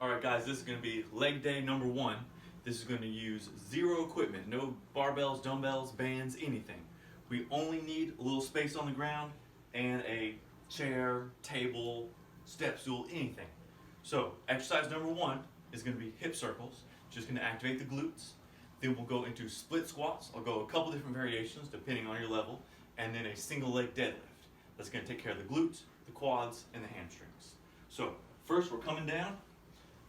Alright guys, this is going to be leg day number 1. This is going to use zero equipment, no barbells, dumbbells, bands, anything. We only need a little space on the ground and a chair, table, step stool, anything. So exercise number 1 is going to be hip circles, just going to activate the glutes. Then we'll go into split squats. I'll go a couple different variations depending on your level, and then a single leg deadlift. That's going to take care of the glutes, the quads, and the hamstrings. So first we're coming down.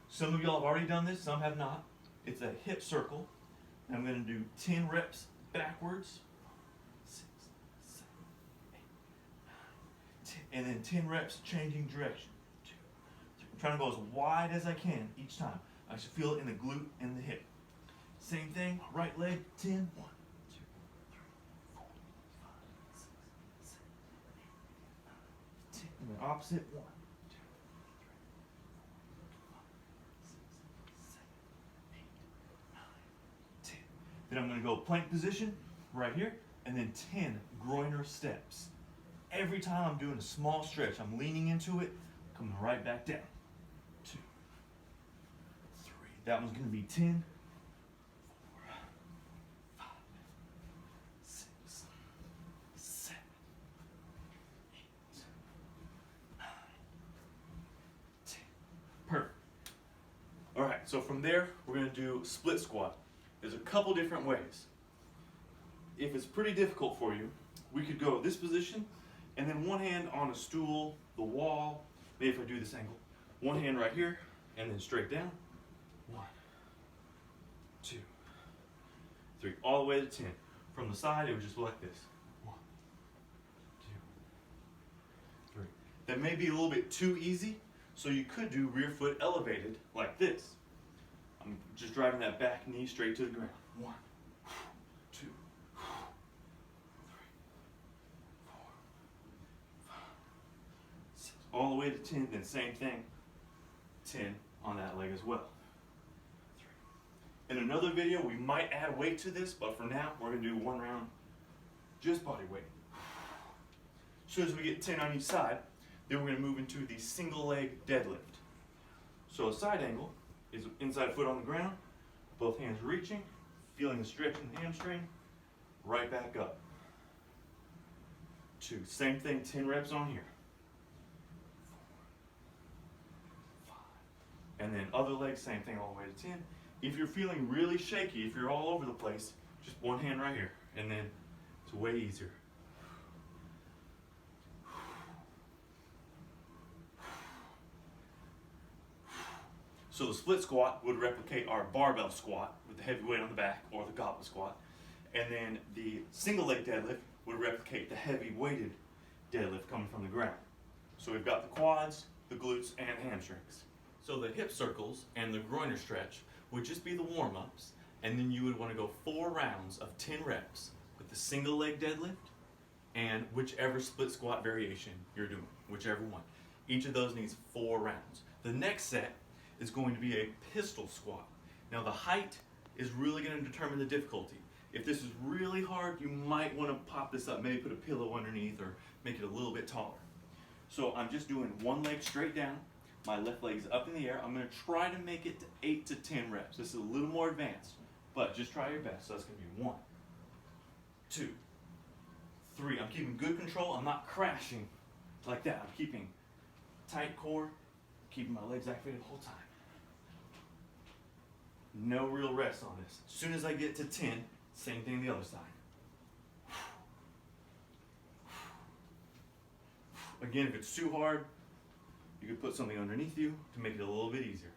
Some of y'all have already done this, some have not. It's a hip circle. I'm going to do 10 reps backwards. 6, 7, 8, 9, 10. And then 10 reps changing direction. 2, 3. I'm trying to go as wide as I can each time. I should feel it in the glute and the hip. Same thing, right leg, 10. 1, 2, 3, 4, 5, 6, 7, 8, 9, 10. And then opposite, 1. Then I'm going to go plank position right here, and then 10 Groiner Steps. Every time I'm doing a small stretch, I'm leaning into it, coming right back down. 2, 3. That one's going to be 10, 4, 5, 6, 7, 8, 9, 10. Perfect. All right, so from there, we're going to do split squat. There's a couple different ways. If it's pretty difficult for you, we could go this position and then one hand on a stool, the wall, maybe if I do this angle, one hand right here and then straight down. 1, 2, 3, all the way to 10. From the side, it would just look like this. 1, 2, 3. That may be a little bit too easy, so you could do rear foot elevated like this. I'm just driving that back knee straight to the ground. 1, 2, 3, 4, 5, 6. All the way to 10, then same thing. 10 on that leg as well. 3. In another video, we might add weight to this, but for now, we're going to do one round, just body weight. As soon as we get 10 on each side, then we're going to move into the single leg deadlift. So a side angle is inside foot on the ground, both hands reaching, feeling the stretch in the hamstring, right back up. 2, same thing, 10 reps on here. 4, 5, and then other leg, same thing all the way to 10. If you're feeling really shaky, if you're all over the place, just one hand right here, and then it's way easier. So the split squat would replicate our barbell squat with the heavy weight on the back, or the goblet squat. And then the single leg deadlift would replicate the heavy weighted deadlift coming from the ground. So we've got the quads, the glutes, and hamstrings. So the hip circles and the groiner stretch would just be the warm-ups, and then you would want to go 4 rounds of 10 reps with the single leg deadlift and whichever split squat variation you're doing, whichever one. Each of those needs 4 rounds. The next set is going to be a pistol squat. Now the height is really going to determine the difficulty. If this is really hard, you might want to pop this up, maybe put a pillow underneath or make it a little bit taller. So I'm just doing one leg straight down, my left leg is up in the air. I'm going to try to make it to 8 to 10 reps. This is a little more advanced, but just try your best. So that's going to be 1, 2, 3. I'm keeping good control. I'm not crashing like that. I'm keeping tight core, keeping my legs activated the whole time. No real rest on this. As soon as I get to 10, same thing the other side. Again, if it's too hard, you could put something underneath you to make it a little bit easier.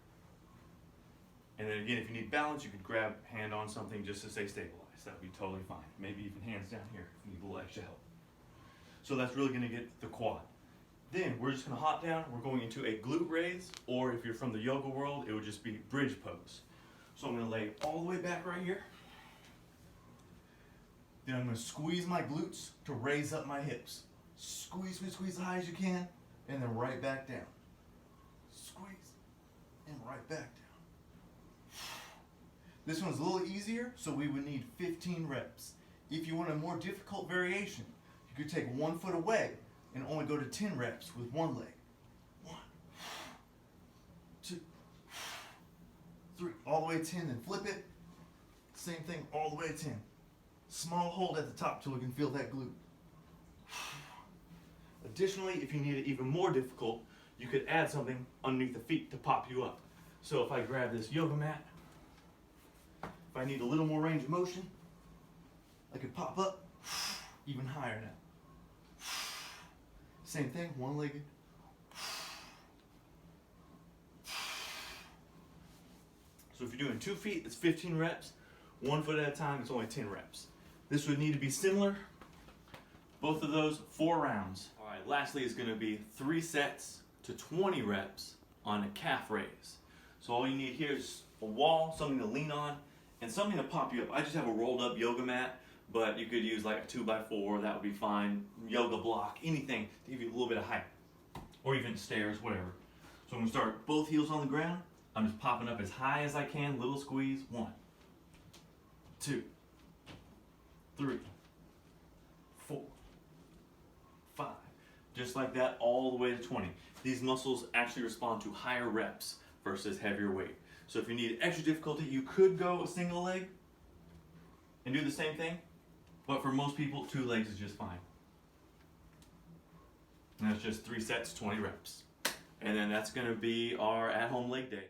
And then again, if you need balance, you could grab hand on something just to stay stabilized. That would be totally fine. Maybe even hands down here if you need a little extra help. So that's really going to get the quad. Then we're just going to hop down. We're going into a glute raise, or if you're from the yoga world, it would just be bridge pose. So I'm going to lay all the way back right here. Then I'm going to squeeze my glutes to raise up my hips. Squeeze, squeeze, squeeze as high as you can, and then right back down. Squeeze, and right back down. This one's a little easier, so we would need 15 reps. If you want a more difficult variation, you could take 1 foot away and only go to 10 reps with one leg. 1, 2, 3, all the way to 10, then flip it. Same thing, all the way to 10. Small hold at the top till we can feel that glute. Additionally, if you need it even more difficult, you could add something underneath the feet to pop you up. So if I grab this yoga mat, if I need a little more range of motion, I could pop up even higher now. Same thing, one-legged. So if you're doing 2 feet, it's 15 reps. 1 foot at a time, it's only 10 reps. This would need to be similar. Both of those, 4 rounds. All right, lastly is gonna be 3 sets to 20 reps on a calf raise. So all you need here is a wall, something to lean on, and something to pop you up. I just have a rolled up yoga mat, but you could use like a 2x4, that would be fine. Yoga block, anything to give you a little bit of height. Or even stairs, whatever. So I'm gonna start both heels on the ground. I'm just popping up as high as I can, little squeeze. 1, 2, 3, 4, 5. Just like that, all the way to 20. These muscles actually respond to higher reps versus heavier weight. So if you need extra difficulty, you could go a single leg and do the same thing, but for most people, 2 legs is just fine. And that's just 3 sets, 20 reps. And then that's gonna be our at-home leg day.